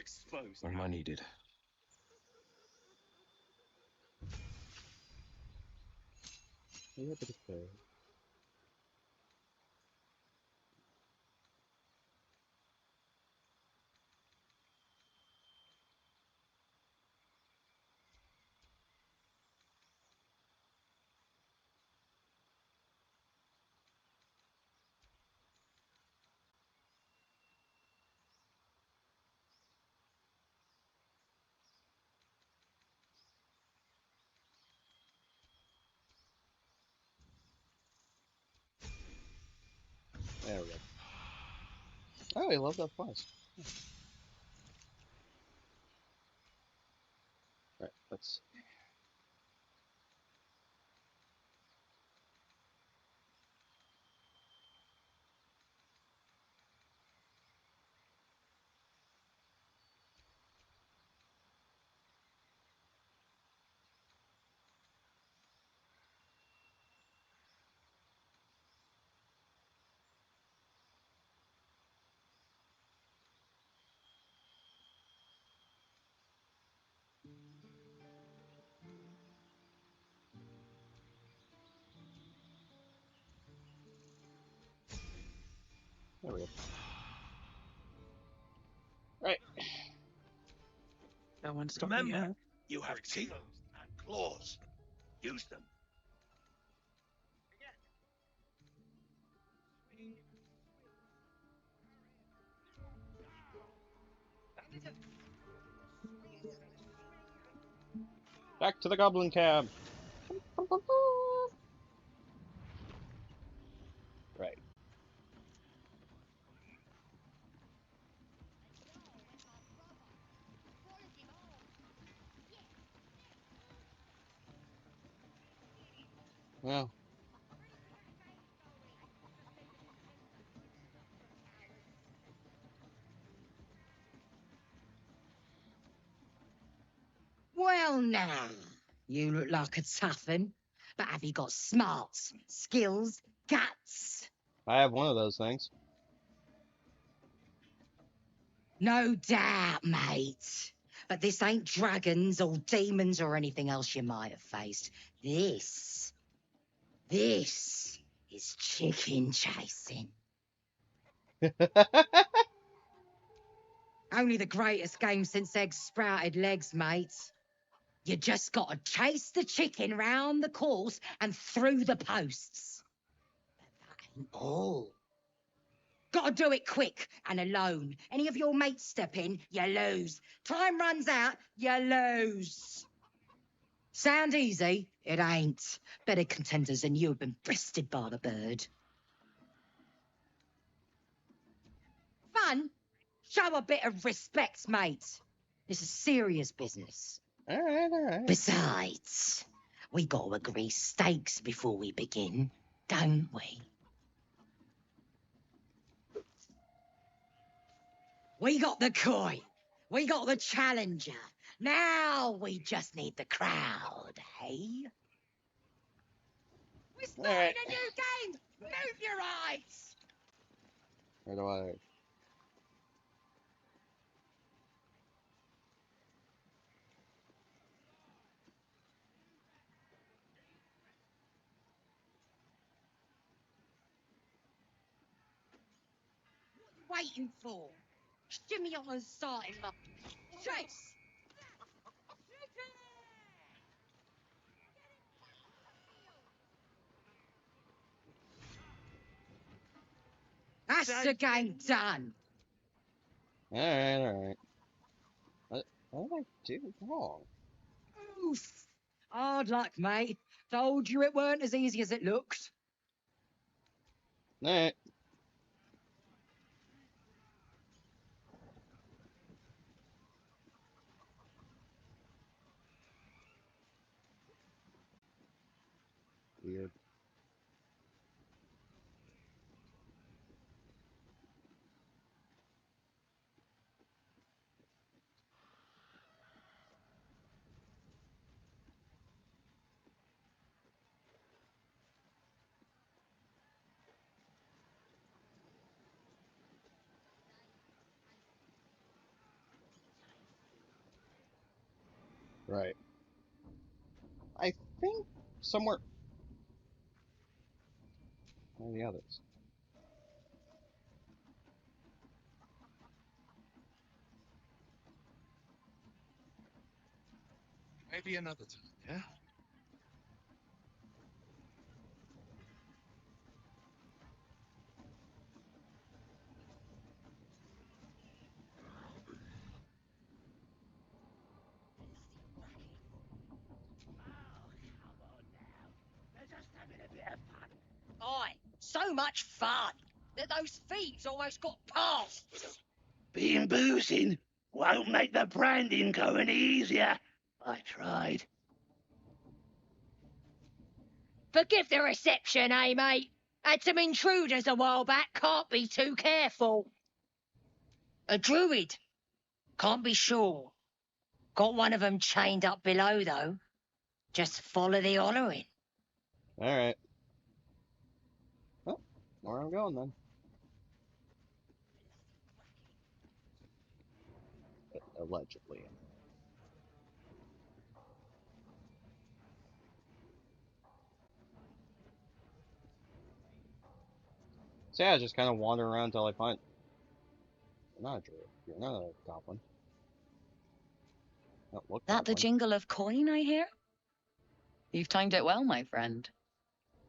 exposed. What am I needed? Yeah, but it's fair. There we go. Oh, I love that twice. Right, let's. There we go. Right. No one stop me Remember, yet. you have teeth and claws. Use them. Back to the goblin cab. Right. Well, Well, now, you look like a tough un, but have you got smarts, skills, guts? I have one of those things. No doubt, mate. But this ain't dragons or demons or anything else you might have faced. This is chicken chasing. Only the greatest game since eggs sprouted legs, mate. You just gotta chase the chicken round the course and through the posts. But that ain't all. Gotta do it quick and alone. Any of your mates step in, you lose. Time runs out, you lose. Sound easy? It ain't. Better contenders than you have been breasted by the bird. Fun? Show a bit of respect, mate. This is serious business. Alright. Besides, we gotta agree stakes before we begin, don't we? We got the coin. We got the challenger. Now we just need the crowd, hey? We're starting Alright. a new game! Move your eyes! Where do I... What are you waiting for? Shimmy on and starting up. Chase! That's the game done. Alright. What did I do wrong? Oof. Hard luck, mate. Told you it weren't as easy as it looked. Alright. Weird. Right. I think somewhere... Where are the others? Maybe another time, yeah? Aye, so much fun that those thieves almost got past. Being boozing won't make the branding go any easier. I tried. Forgive the reception, eh, mate? Had some intruders a while back, can't be too careful. A druid? Can't be sure. Got one of them chained up below, though. Just follow the hollering. Alright. Well, where I'm going then. Allegedly. So yeah, just kind of wander around until I find... You're not a druid. You're not a goblin. Don't look That the goblin. jingle of coin I hear? You've timed it well, my friend.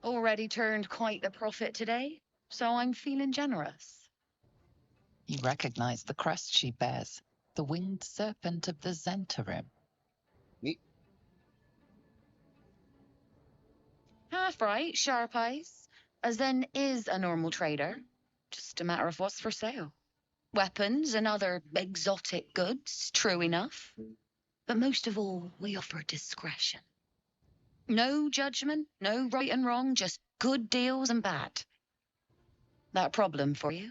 Already turned quite the profit today, so I'm feeling generous. You recognize the crest she bears, the winged serpent of the Zentarim. Neat. Half right, sharp eyes, as then is a normal trader. Just a matter of what's for sale. Weapons and other exotic goods, true enough. But most of all, we offer discretion. No judgment, no right and wrong, just good deals and bad. That a problem for you?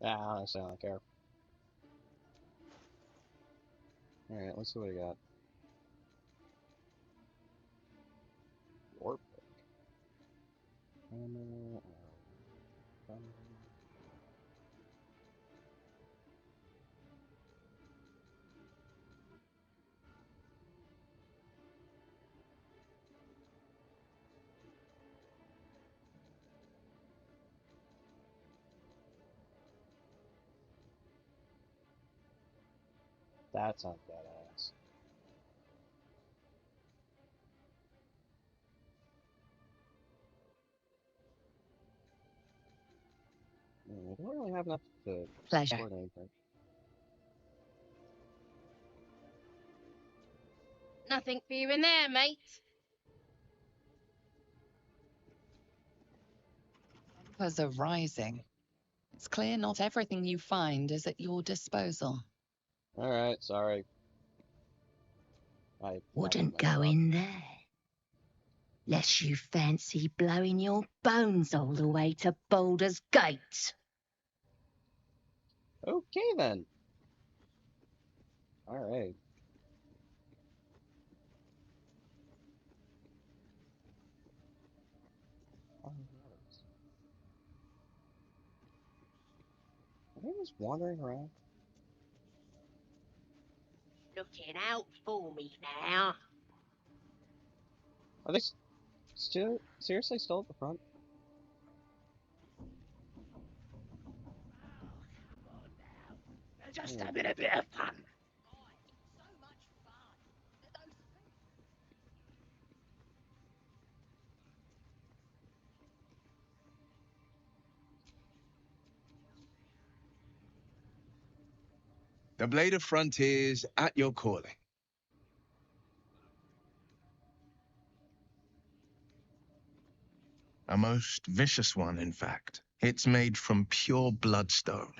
Ah, honestly, I don't care. Alright, let's see what I got. Warp. That sounds badass. I don't really have enough to Pleasure. support anything. Nothing for you in there, mate. Numbers are rising. It's clear not everything you find is at your disposal. Alright, sorry. I Wouldn't messed go up. in there. Lest you fancy blowing your bones all the way to Baldur's Gate. Okay then. Alright. Are they just wandering around? Looking out for me now. Are they still seriously still at the front? They're just having a bit of fun. The Blade of Frontiers at your calling. A most vicious one, in fact. It's made from pure bloodstone,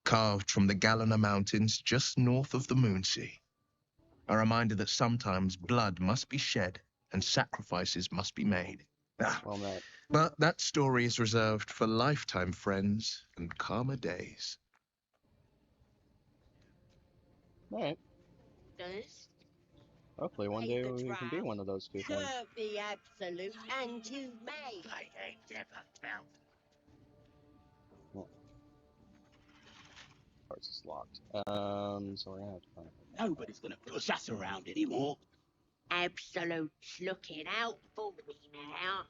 carved from the Galena Mountains just north of the Moonsea. A reminder that sometimes blood must be shed and sacrifices must be made. Well met. But that story is reserved for lifetime friends and calmer days. Alright. Hopefully one day we can be one of those two things. Curb the absolute, and you may. They ain't never found. Of course it's locked. So we're gonna have to find it. Nobody's gonna push us around anymore. Absolute's looking out for me now.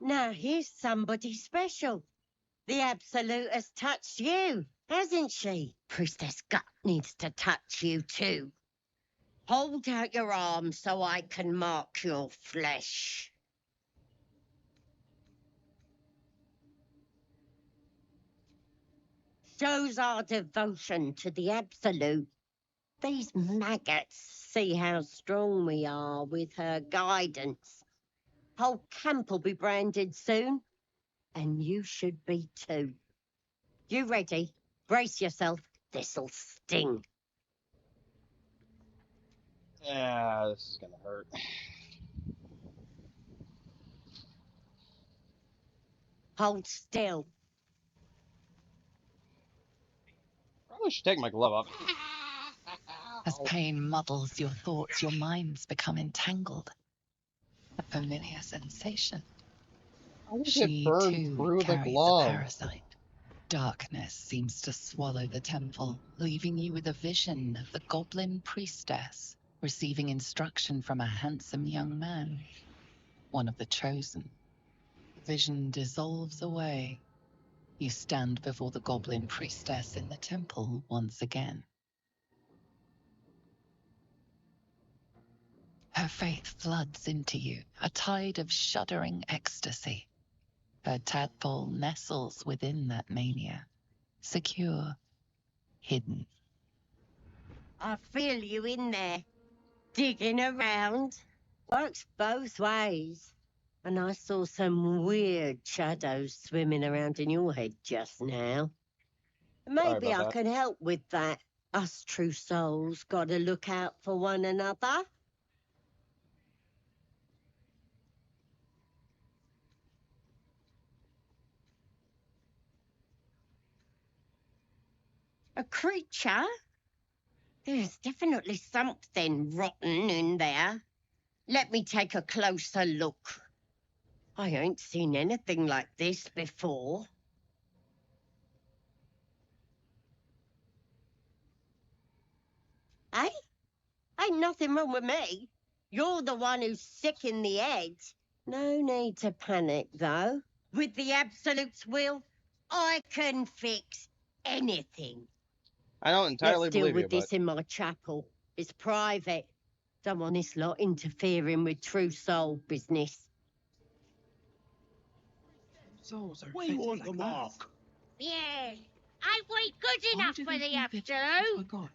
Now here's somebody special. The Absolute has touched you, hasn't she? Priestess Gut needs to touch you too. Hold out your arm so I can mark your flesh. Shows our devotion to the Absolute. These maggots see how strong we are with her guidance. Whole camp will be branded soon, and you should be too. You ready? Brace yourself. This'll sting. Yeah, this is gonna hurt. Hold still. Probably should take my glove off. As pain muddles your thoughts, your minds become entangled. A familiar sensation. I just She get burned too through the carries a glove. parasite. Darkness seems to swallow the temple, leaving you with a vision of the goblin priestess receiving instruction from a handsome young man, one of the chosen. The vision dissolves away. You stand before the goblin priestess in the temple once again. Her faith floods into you, a tide of shuddering ecstasy. Her tadpole nestles within that mania, secure, hidden. I feel you in there, digging around. Works both ways. And I saw some weird shadows swimming around in your head just now. Maybe I about that. can help with that. Us true souls gotta look out for one another. A creature? There's definitely something rotten in there. Let me take a closer look. I ain't seen anything like this before. Eh? Ain't nothing wrong with me. You're the one who's sick in the head. No need to panic, though. With the Absolute's will, I can fix anything. I don't Let's entirely deal believe you, with but this in my chapel. It's private. Don't want this lot interfering with true soul business. Souls are We fitted want like the that. mark. Yeah. Ain't we good Why enough do for they the keep it Absolute? for God?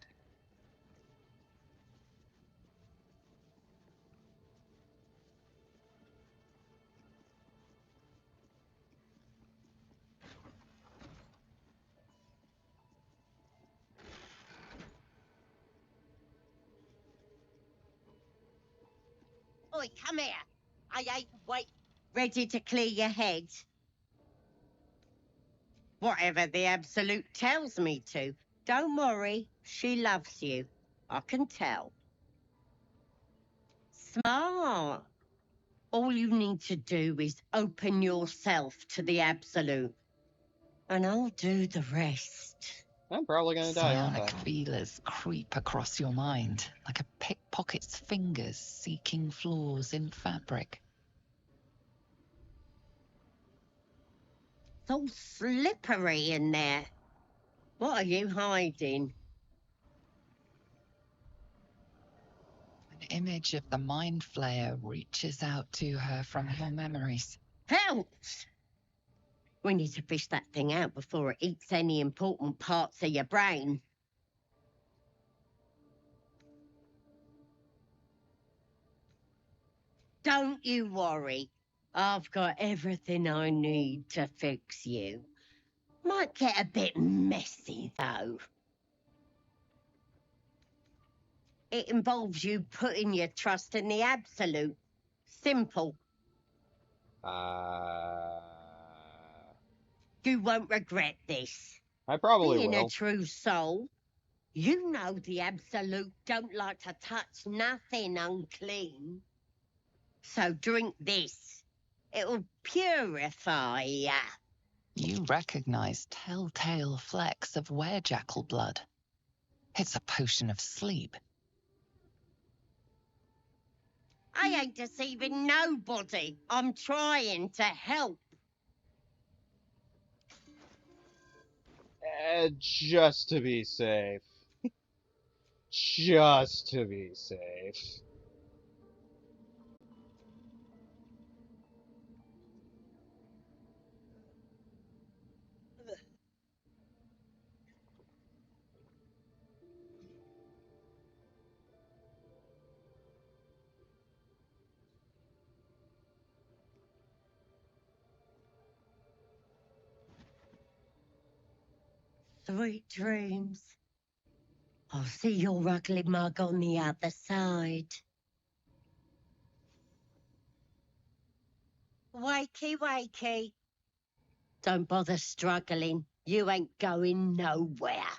Oi, come here. I ain't wait. Ready to clear your head? Whatever the Absolute tells me to. Don't worry, she loves you. I can tell. Smart. All you need to do is open yourself to the Absolute. And I'll do the rest. I'm probably gonna die, aren't Psionic I? feelers creep across your mind like a pickpocket's fingers seeking flaws in fabric. It's all slippery in there. What are you hiding? An image of the mind flayer reaches out to her from her memories. Helps! We need to fish that thing out before it eats any important parts of your brain. Don't you worry. I've got everything I need to fix you. Might get a bit messy, though. It involves you putting your trust in the Absolute. Simple. You won't regret this. I probably Being a will. true soul, you know the Absolute don't like to touch nothing unclean. So drink this. It'll purify ya. You recognize telltale flecks of werejackal blood. It's a potion of sleep, I ain't deceiving nobody. I'm trying to help. Just to be safe. Just to be safe. Sweet dreams. I'll see your ugly mug on the other side. Wakey, wakey. Don't bother struggling. You ain't going nowhere.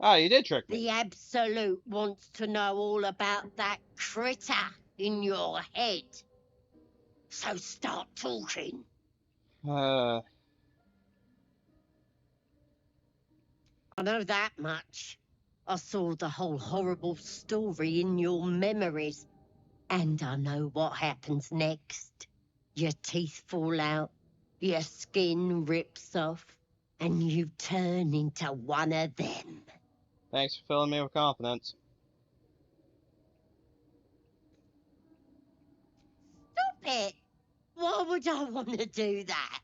Ah, you did trick me. The Absolute wants to know all about that critter in your head. So start talking. Uh, I know that much. I saw the whole horrible story in your memories. And I know what happens next. Your teeth fall out, your skin rips off, and you turn into one of them. thanks for filling me with confidence. Stop it! Why would I want to do that?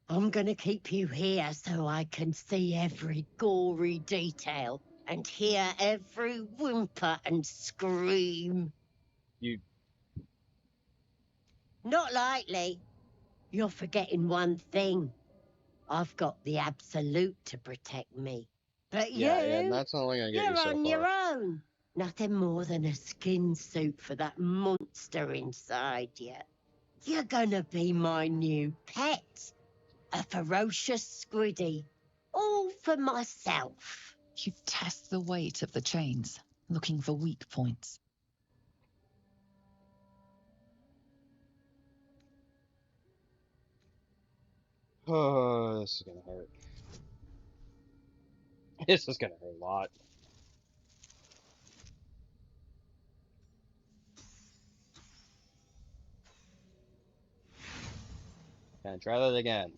I'm gonna keep you here so I can see every gory detail and hear every whimper and scream. You... Not likely. You're forgetting one thing. I've got the Absolute to protect me. But Yeah, that's only gonna get you you're so on far. your own. Nothing more than a skin suit for that monster inside you. You're gonna be my new pet. A ferocious squiddy. All for myself. You test the weight of the chains, looking for weak points. Oh, this is gonna hurt. This is gonna hurt a lot. And try that again.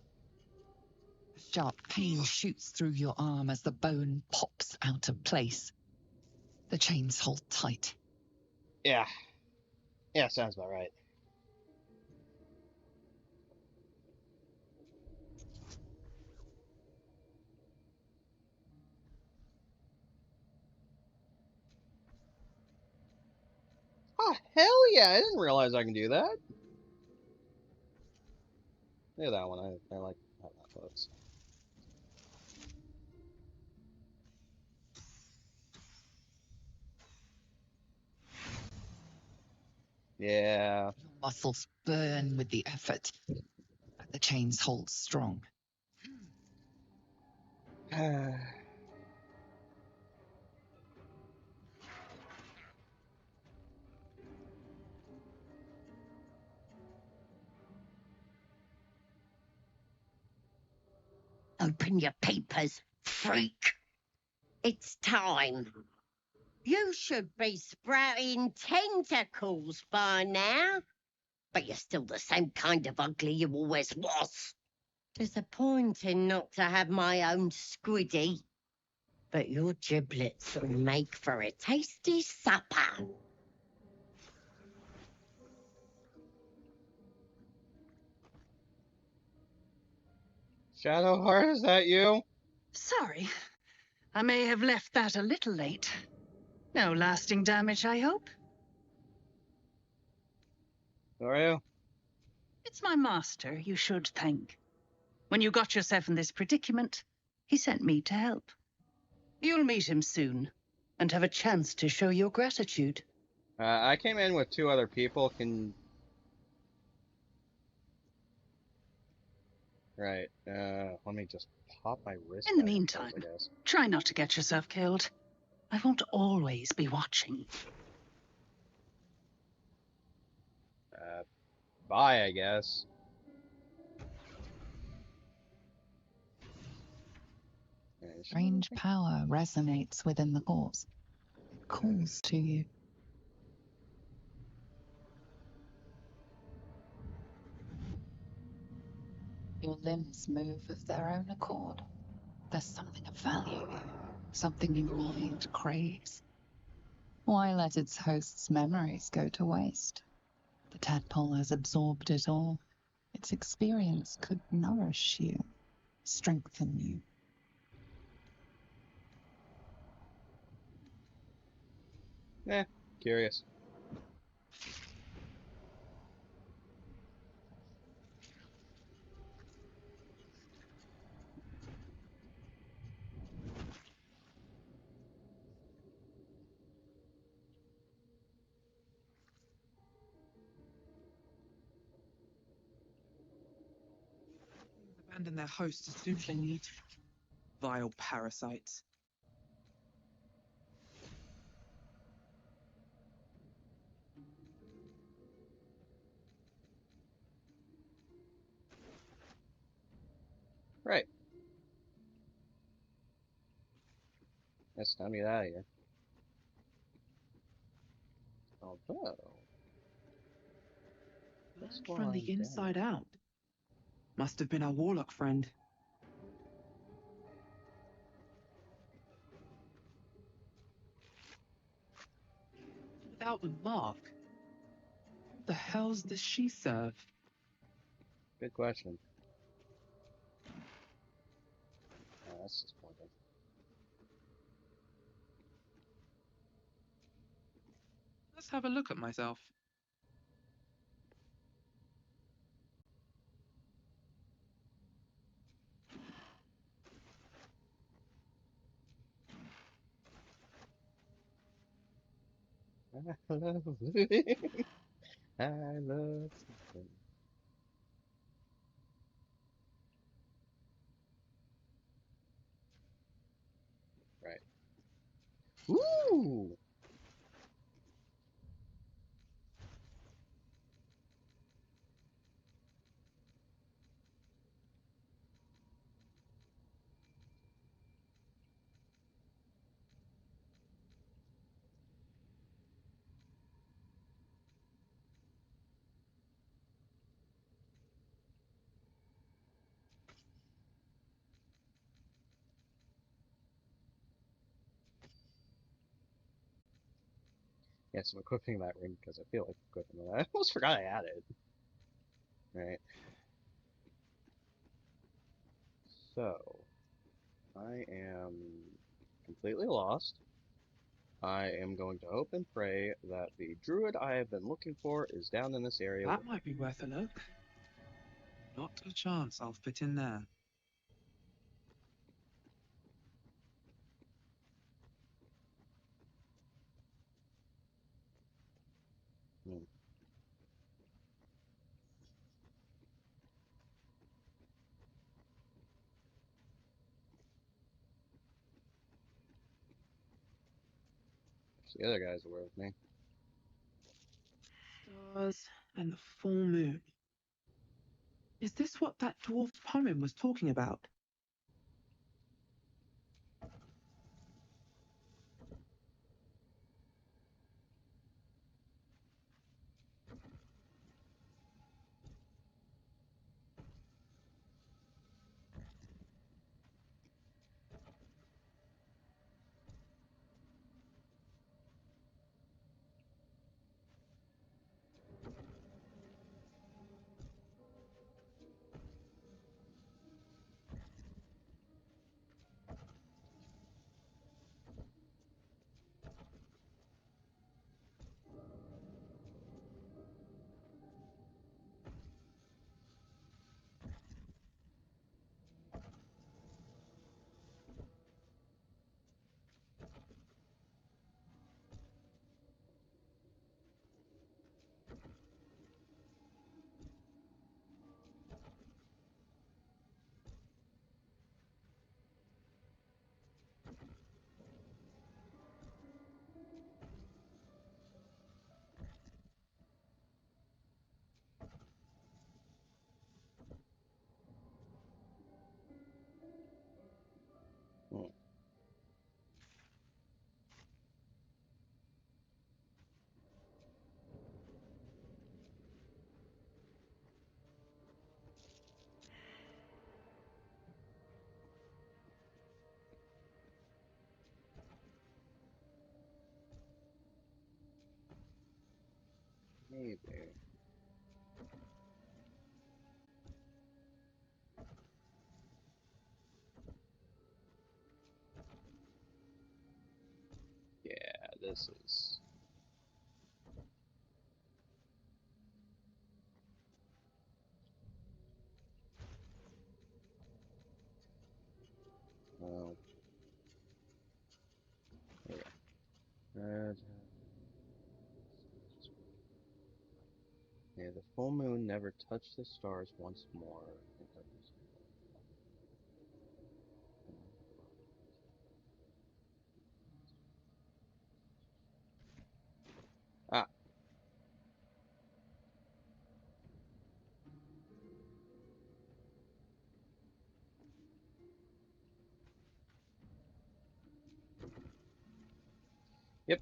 Sharp pain shoots through your arm as the bone pops out of place. The chains hold tight. Yeah. Yeah, sounds about right. Oh, hell yeah! I didn't realize I can do that. Look at that one. I like how that looks. Yeah. Your muscles burn with the effort, but the chains hold strong. Open your peepers, freak. It's time. You should be sprouting tentacles by now. But you're still the same kind of ugly you always was. Disappointing not to have my own squiddy. But your giblets will make for a tasty supper. Shadowheart, is that you? Sorry. I may have left that a little late. No lasting damage, I hope. Who are you? It's my master you should thank. When you got yourself in this predicament, he sent me to help. You'll meet him soon, and have a chance to show your gratitude. I came in with 2 other people. Right. Let me just pop my wrist. In the back in place, meantime, I guess. try not to get yourself killed. I won't always be watching. Bye, I guess. Strange power resonates within the corpse. It calls to you. Your limbs move of their own accord. There's something of value here, something your mind craves. Why let its host's memories go to waste? The tadpole has absorbed it all. Its experience could nourish you, strengthen you. Curious. Abandon their host as soon as they need. Vile parasites. Right. It's time to get out of here. Although, Learned from the inside out. Must have been our warlock friend. Without a mark. What the hell's does she serve? Good question. Oh, that's disappointing. Let's have a look at myself. I love living. I love something. Right. Ooh! Yes, I'm equipping that ring because I feel like equipping it. I almost forgot I had it. Right. So, I am completely lost. I am going to hope and pray that the druid I have been looking for is down in this area. That might be worth a look. Not a chance I'll fit in there. Hmm. The other guys were with me. Stars and the full moon. Is this what that dwarf poem was talking about? Maybe. Yeah, this is... Well... There we go. May the full moon never touch the stars once more. Ah, yep.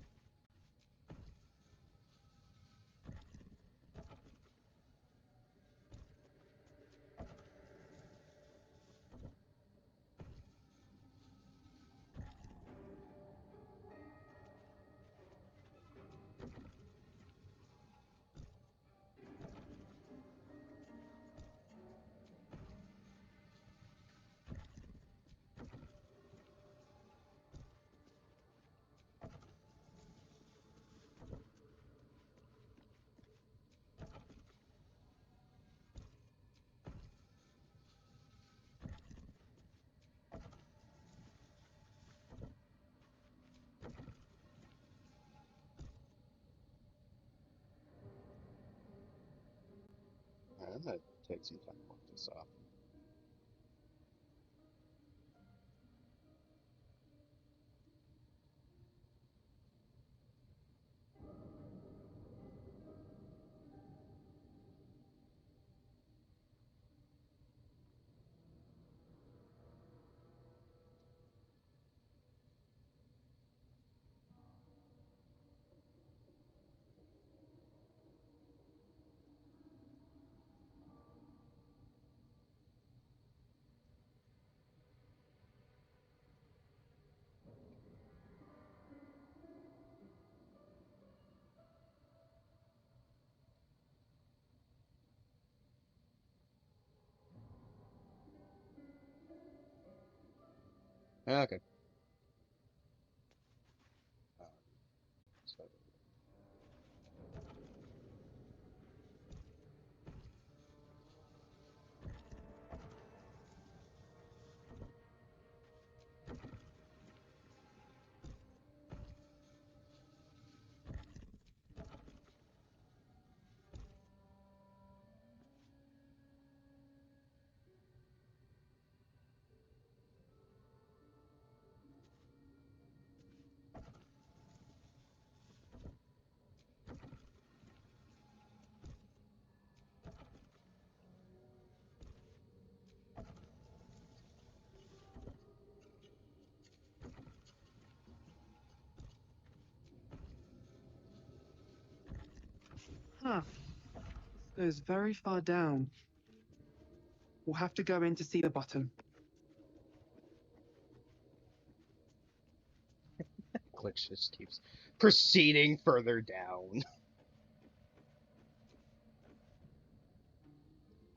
I'm gonna take some time to look this up. Okay. So, Huh. This goes very far down. We'll have to go in to see the bottom. glitch just keeps proceeding further down.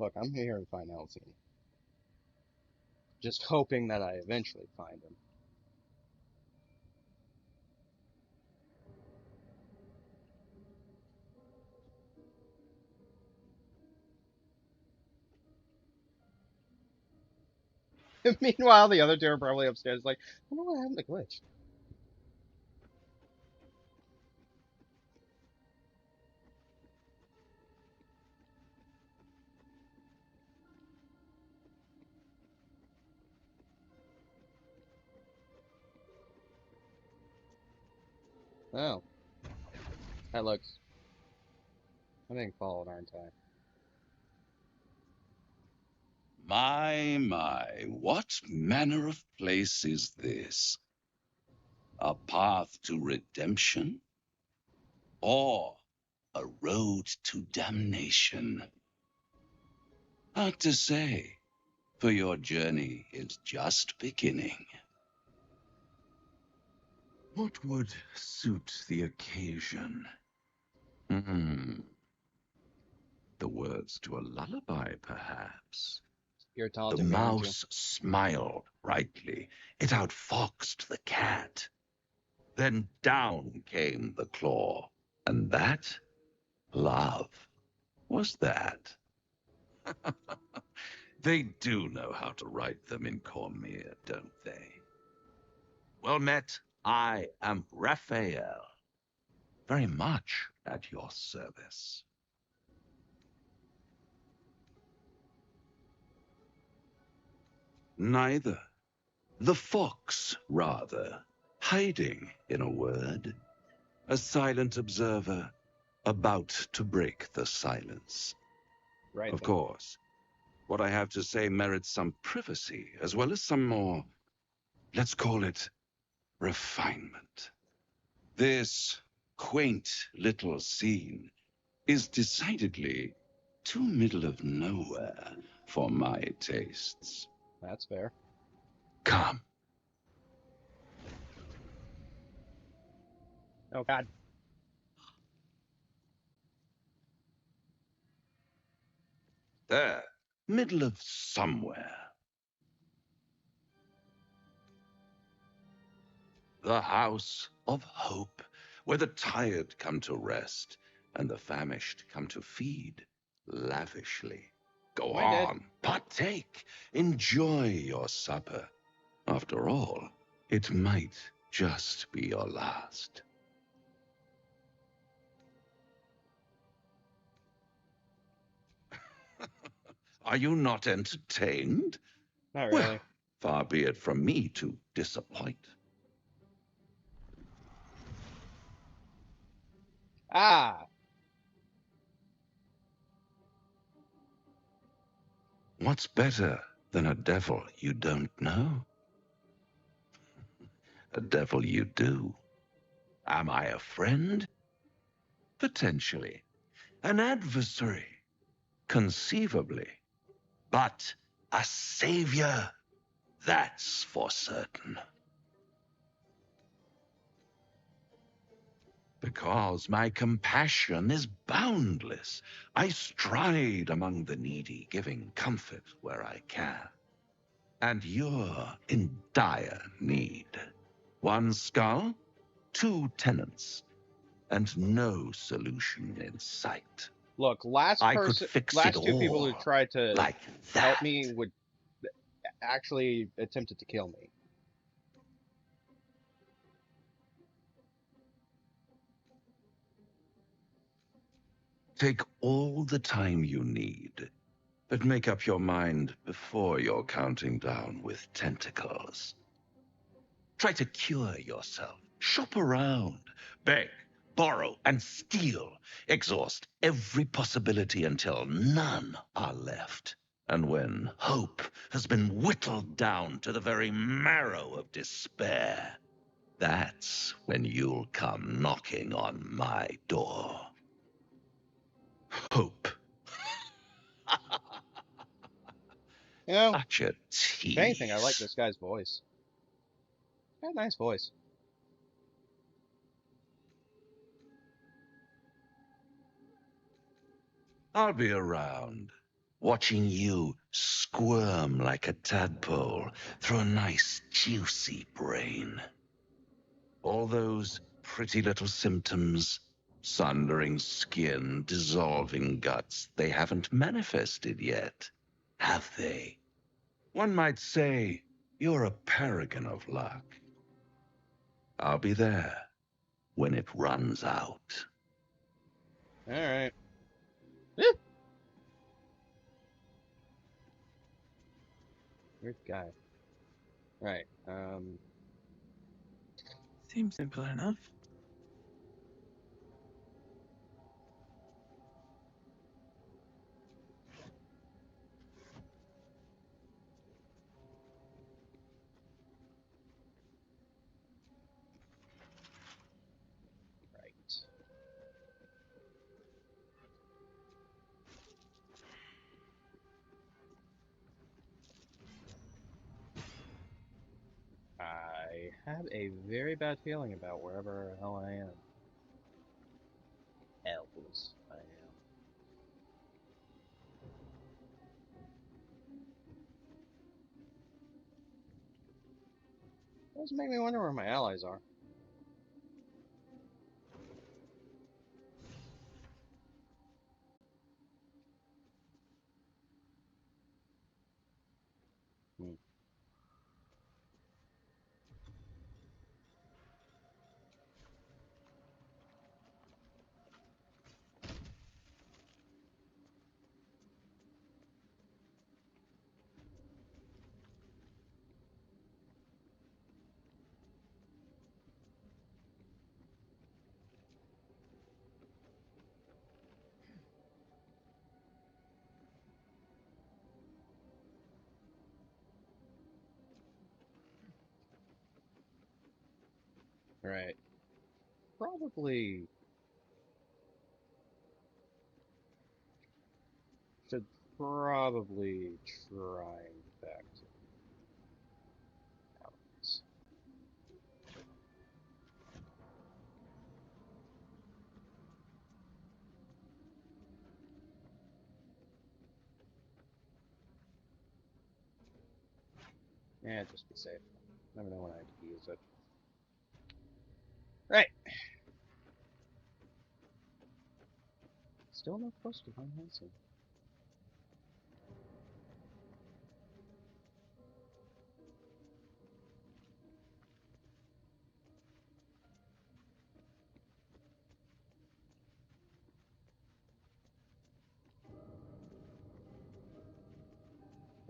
Look, I'm here to find Elsie. Just hoping that I eventually find him. Meanwhile, the other two are probably upstairs like, I wonder what happened to Glitch. Oh, that looks... I'm being followed, aren't I? My, what manner of place is this? A path to redemption? Or a road to damnation? Hard to say, for your journey is just beginning. What would suit the occasion? the words to a lullaby, perhaps. You're The taunting me, aren't you? mouse smiled brightly. It outfoxed the cat. Then down came the claw. And that, love, was that. They do know how to write them in Cormier, don't they? Well met, I am Raphael. Very much at your service. Neither. The fox, rather. Hiding, in a word. A silent observer, about to break the silence. Right. Of then. course, what I have to say merits some privacy, as well as some more, let's call it, refinement. This quaint little scene is decidedly too middle of nowhere for my tastes. That's fair. Come. Oh, God. There, middle of somewhere. The house of hope, where the tired come to rest and the famished come to feed lavishly. Go Am I dead? on, partake, enjoy your supper. After all, it might just be your last. Are you not entertained? Not Well, really. far be it from me to disappoint. Ah! What's better than a devil you don't know? A devil you do. Am I a friend? Potentially. An adversary? Conceivably. But a savior? That's for certain. Because my compassion is boundless. I stride among the needy, giving comfort where I can. And you're in dire need. One skull, two tenants, and no solution in sight. Look, I could fix it last two people who all tried to like help that. me would actually attempted to kill me. Take all the time you need, but make up your mind before you're counting down with tentacles. Try to cure yourself. Shop around. Beg, borrow, and steal. Exhaust every possibility until none are left. And when hope has been whittled down to the very marrow of despair, that's when you'll come knocking on my door. Hope. You know, Such a if anything, I like tease. this guy's voice. Got a nice voice. I'll be around, watching you squirm like a tadpole through a nice, juicy brain. All those pretty little symptoms, sundering skin, dissolving guts, they haven't manifested yet, have they? One might say you're a paragon of luck. I'll be there when it runs out. Alright. Weird guy. Right. Seems simple enough. Right. I have a very bad feeling about wherever the hell I am. Hells, I am. Does make me wonder where my allies are. Hmm. Right. Probably should probably try back to allies. Yeah, just be safe. Never know when I have to use it. Right. Still no close to Van Helsing.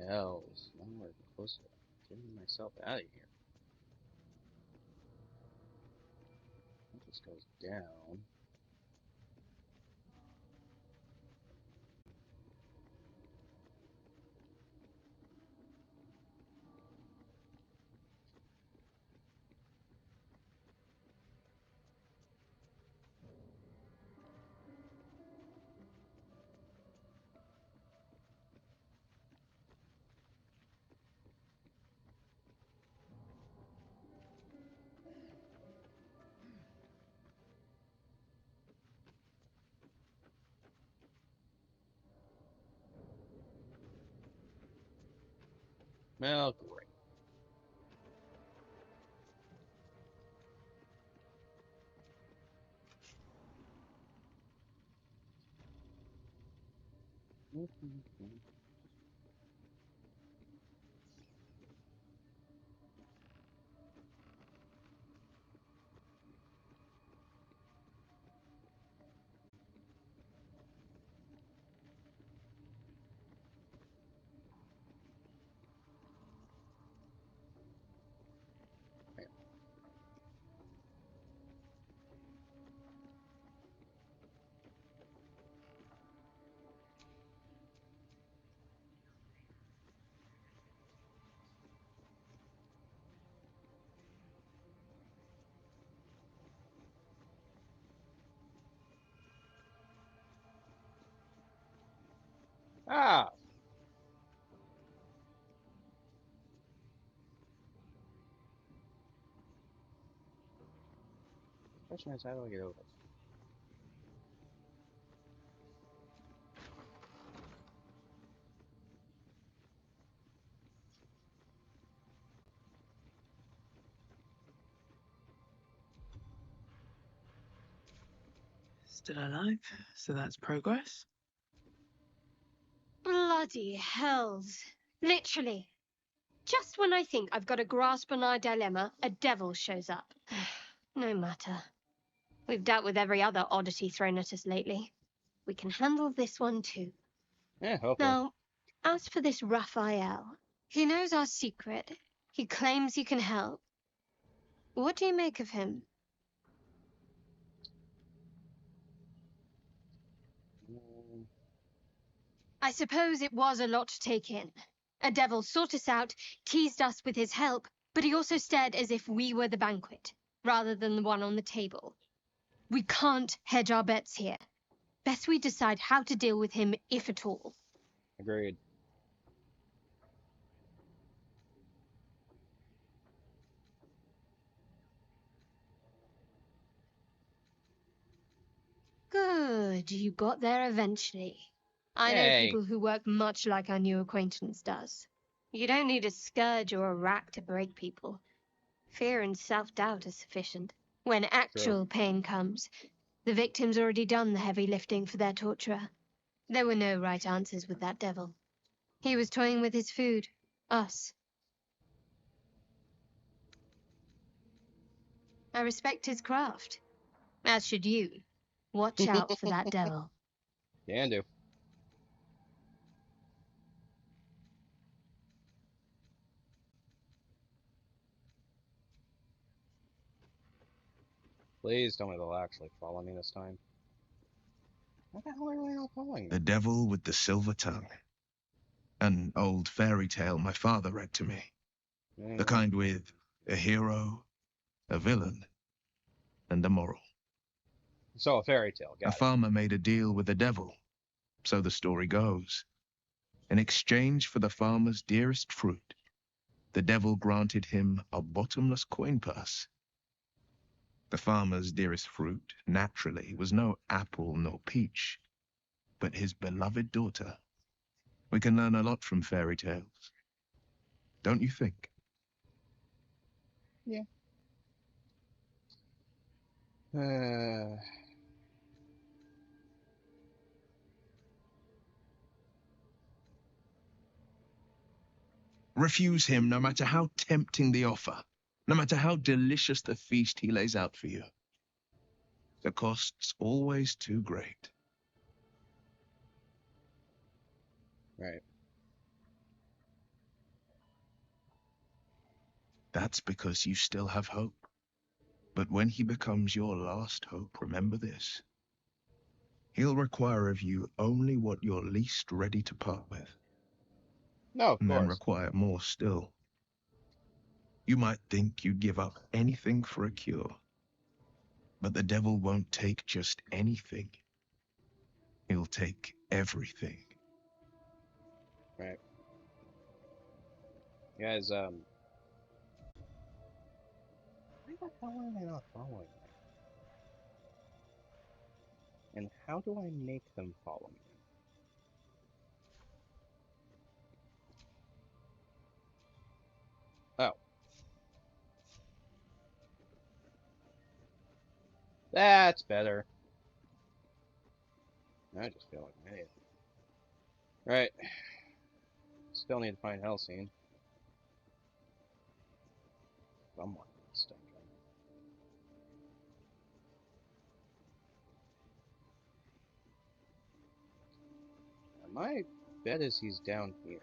Hells, nowhere closer. Getting myself out of here. It just goes down. Well, great. Ah! Question is, how do I get over? Still alive, so that's progress. Bloody hells. Literally. Just when I think I've got a grasp on our dilemma, a devil shows up. No matter. We've dealt with every other oddity thrown at us lately. We can handle this one too. Yeah, hopefully. Now, as for this Raphael, he knows our secret. He claims he can help. What do you make of him? I suppose it was a lot to take in. A devil sought us out, teased us with his help, but he also stared as if we were the banquet, rather than the one on the table. We can't hedge our bets here. Best we decide how to deal with him, if at all. Agreed. Good, you got there eventually. I know Yay. people who work much like our new acquaintance does. You don't need a scourge or a rack to break people. Fear and self-doubt are sufficient. When actual pain comes, the victim's already done the heavy lifting for their torturer. There were no right answers with that devil. He was toying with his food, us. I respect his craft, as should you. Watch out for that devil. Can do. Please tell me they'll actually follow me this time. What the hell are they all following me? The devil with the silver tongue. An old fairy tale my father read to me. The kind with a hero, a villain, and a moral. So a fairy tale, A got it. farmer made a deal with the devil, so the story goes. In exchange for the farmer's dearest fruit, the devil granted him a bottomless coin purse. The farmer's dearest fruit, naturally, was no apple nor peach, but his beloved daughter. We can learn a lot from fairy tales. Don't you think? Yeah. Refuse him no matter how tempting the offer, no matter how delicious the feast he lays out for you. The cost's always too great. Right. That's because you still have hope. But when he becomes your last hope, remember this. He'll require of you only what you're least ready to part with. No, of And then course. require more still. You might think you'd give up anything for a cure. But the devil won't take just anything. He'll take everything. Right. You guys, why the hell are they not following me? And how do I make them follow me? Oh. That's better. I just feel like an idiot. Right. Still need to find Helsing. Someone needs to. My bet is he's down here.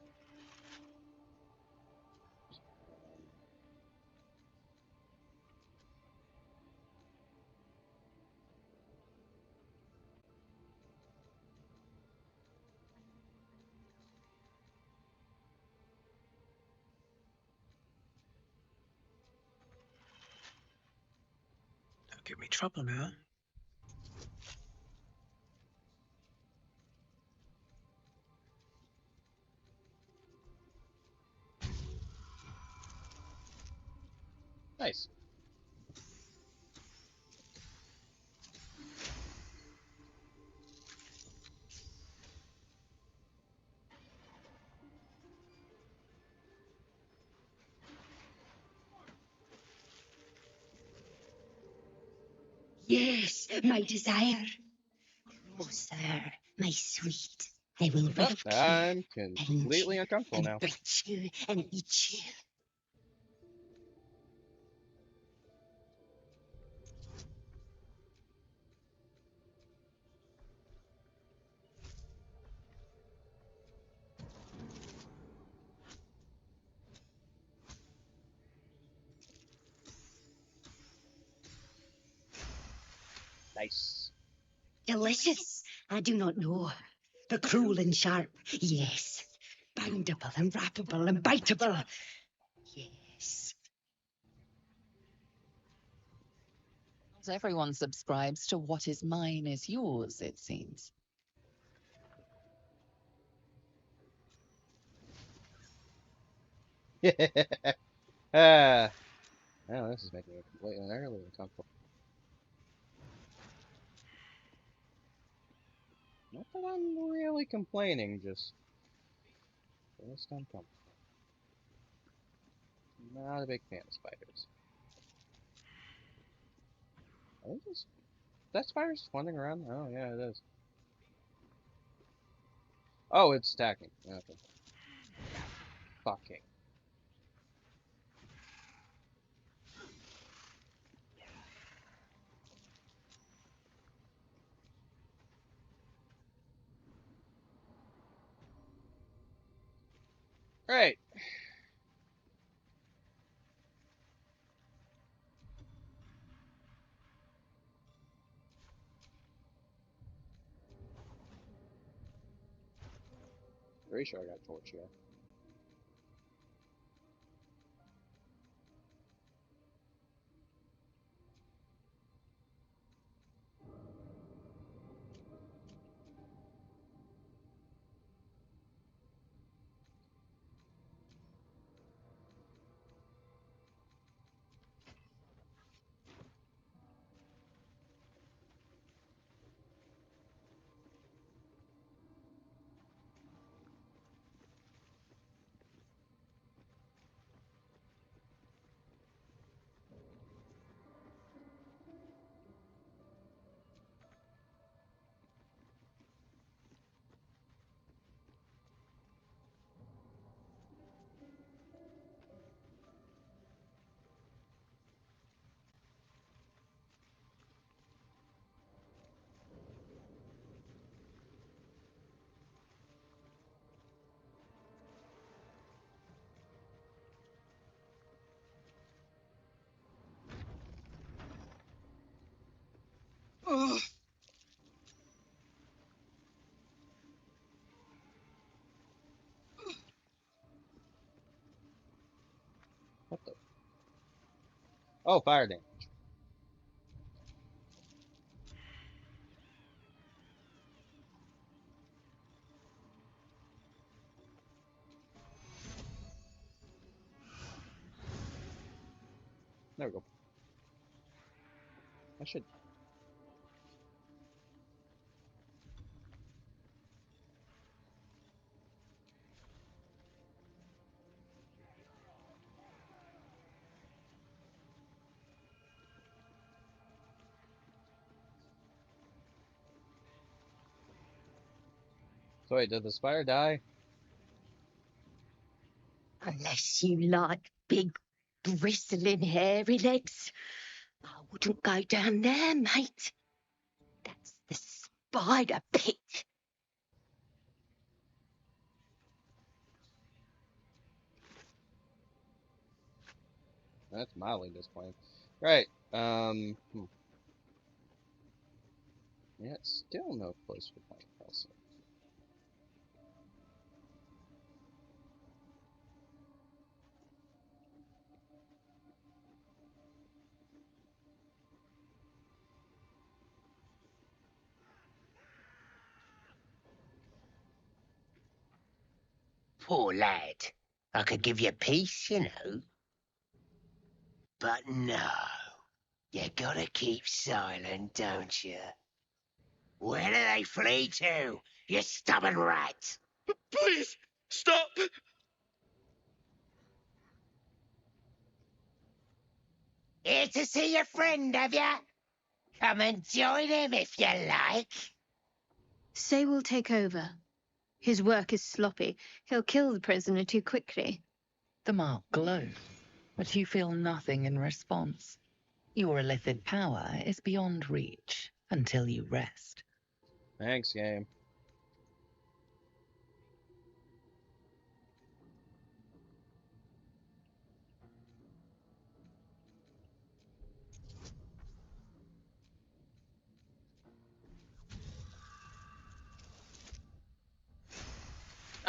Don't give me trouble now. Nice. Yes, my desire. Closer, my sweet. I will Oh, rope I'm you, completely uncomfortable and now. bite you, and eat you. Nice. Delicious, I do not know. But cruel and sharp, yes. Bindable and wrappable and biteable, yes. Not everyone subscribes to what is mine is yours, it seems. Ah. Oh, this is making me completely and utterly uncomfortable. Not that I'm really complaining, just uncomfortable. Not a big fan of spiders. That spider's just wandering around? Oh, yeah, it is. Oh, it's attacking. Okay. Fucking. Right. Pretty sure I got torch, yeah. What the? Oh, fire damage. There we go. I should. So wait, did the spider die? Unless you like big, bristling, hairy legs, I wouldn't go down there, mate. That's the spider pit. That's mildly disappointing. Right. Yeah, still no place for my castle. Poor lad. I could give you peace, you know. But no. You gotta keep silent, don't you? Where do they flee to, you stubborn rat? Please, stop! Here to see your friend, have ya? Come and join him if you like. Say will take over. His work is sloppy. He'll kill the prisoner too quickly. The mark glows, but you feel nothing in response. Your illithid power is beyond reach until you rest. Thanks, game.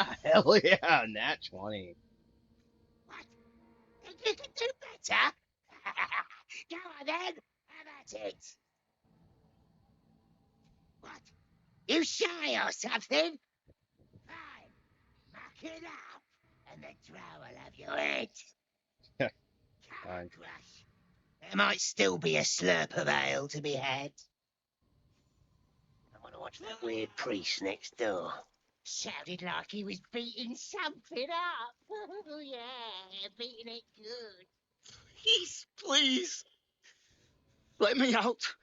Ah, hell yeah, nat 20. What? Think you can do better? Go on then, have at it. What? You shy or something? Fine, muck it up, and the drow will have your head. Fine. Crush. There might still be a slurp of ale to be had. I want to watch that weird priest next door. Sounded like he was beating something up. Oh, yeah, beating it good. Please, please. Let me out.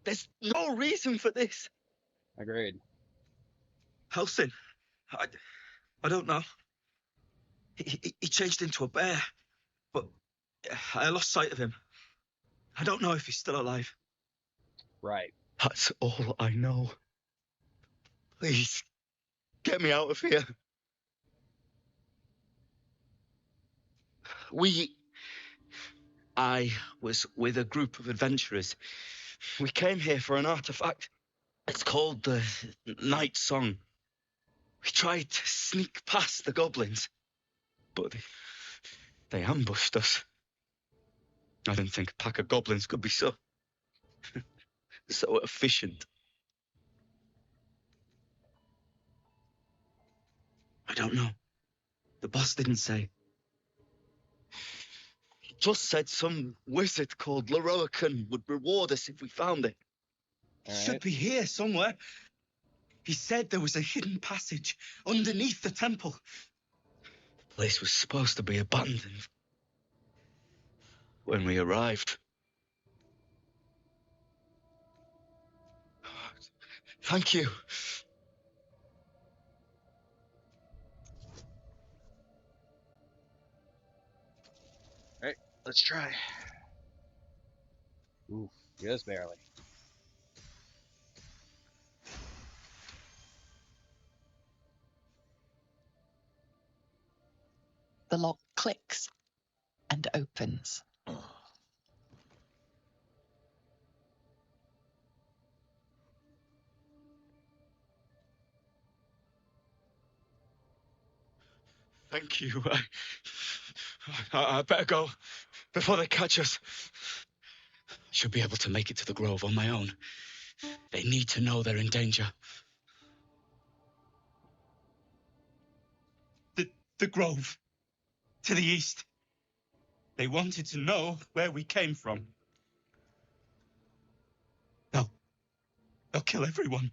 There's no reason for this. Agreed. Helsing, I don't know. He changed into a bear, but I lost sight of him. I don't know if he's still alive. Right. That's all I know. Please, get me out of here. I was with a group of adventurers. We came here for an artifact. It's called the Night Song. We tried to sneak past the goblins, but they ambushed us. I didn't think a pack of goblins could be so efficient. I don't know. The boss didn't say. He just said some wizard called Leroican would reward us if we found it. It should be here somewhere. He said there was a hidden passage underneath the temple. The place was supposed to be abandoned when we arrived. Thank you. Alright, let's try. Oof, just barely. The lock clicks and opens. Thank you. I better go before they catch us. Should be able to make it to the grove on my own. They need to know they're in danger. The grove. To the east. They wanted to know where we came from. They'll kill everyone.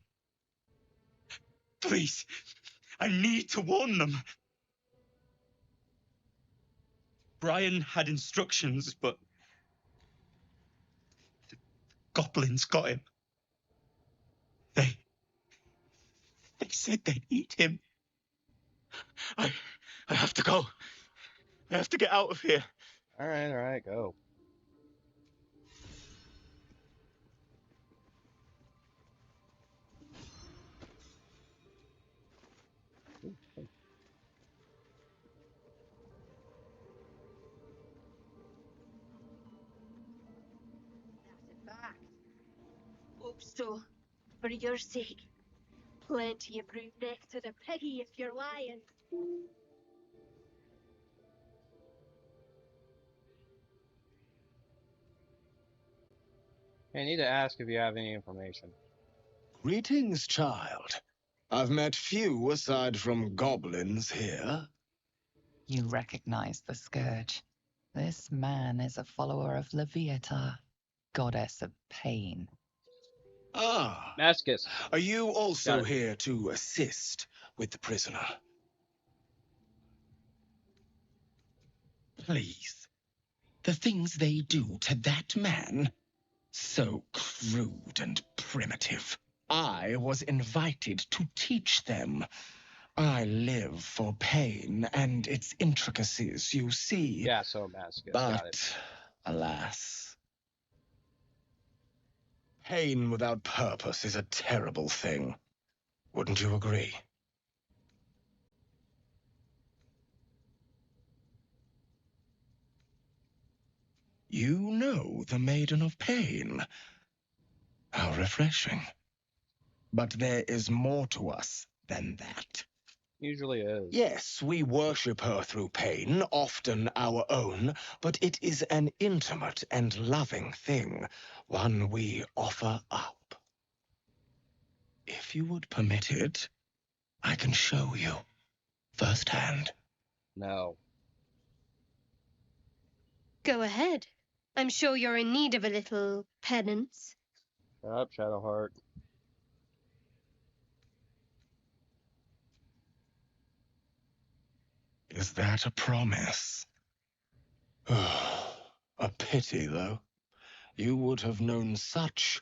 Please, I need to warn them. Brian had instructions, but the goblins got him. They said they'd eat him. I have to go. I have to get out of here. Alright, go. Hope so. For your sake. Plenty of room next to the piggy if you're lying. I need to ask if you have any information. Greetings, child. I've met few aside from goblins here. You recognize the scourge. This man is a follower of Leviata, goddess of pain. Ah. Mascus. Are you also here to assist with the prisoner? Please. The things they do to that man? So crude and primitive. I was invited to teach them. I live for pain and its intricacies, you see. Yeah, so Mascus. But, alas, pain without purpose is a terrible thing. Wouldn't you agree? You know the Maiden of Pain. How refreshing. But there is more to us than that. Usually is. Yes, we worship her through pain, often our own, but it is an intimate and loving thing, one we offer up. If you would permit it, I can show you firsthand. No. Go ahead. I'm sure you're in need of a little penance. Shut up, Shadowheart. Is that a promise? A pity, though. you would have known such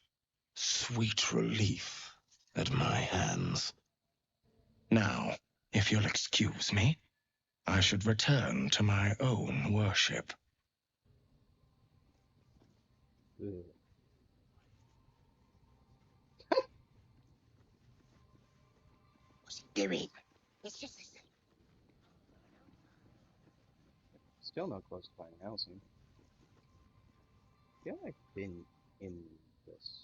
sweet relief at my hands. Now, if you'll excuse me, I should return to my own worship. Ugh. What's he doing? It's just a thing. Still not close to finding housing. I feel like I've been in this.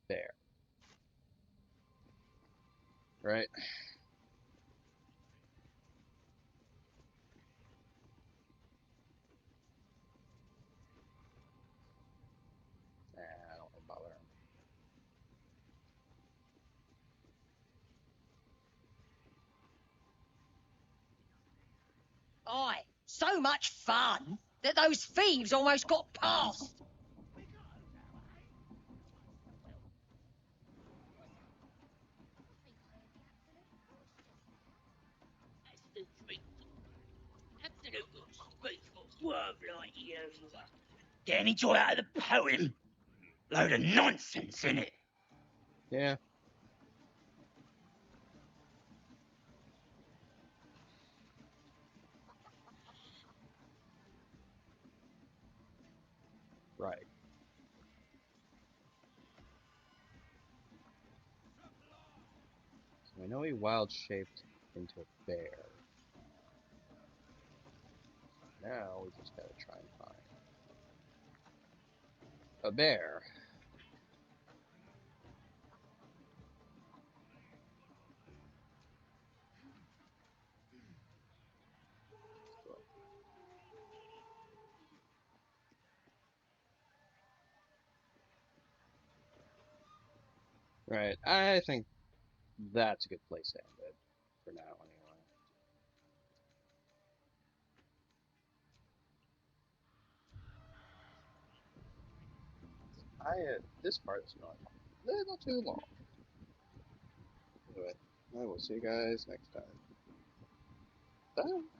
There. Right? Nah, I don't want to bother him. Aye, so much fun that those thieves almost got past. Absolute disgraceful swerve like you. Get any joy out of the poem? Load of nonsense in it. Yeah. Right. So I know he wild shaped into a bear. Now we just gotta try and find a bear. Right. I think that's a good place to end it. For now, anyway. This part is not a little too long. Anyway, I will see you guys next time. Bye.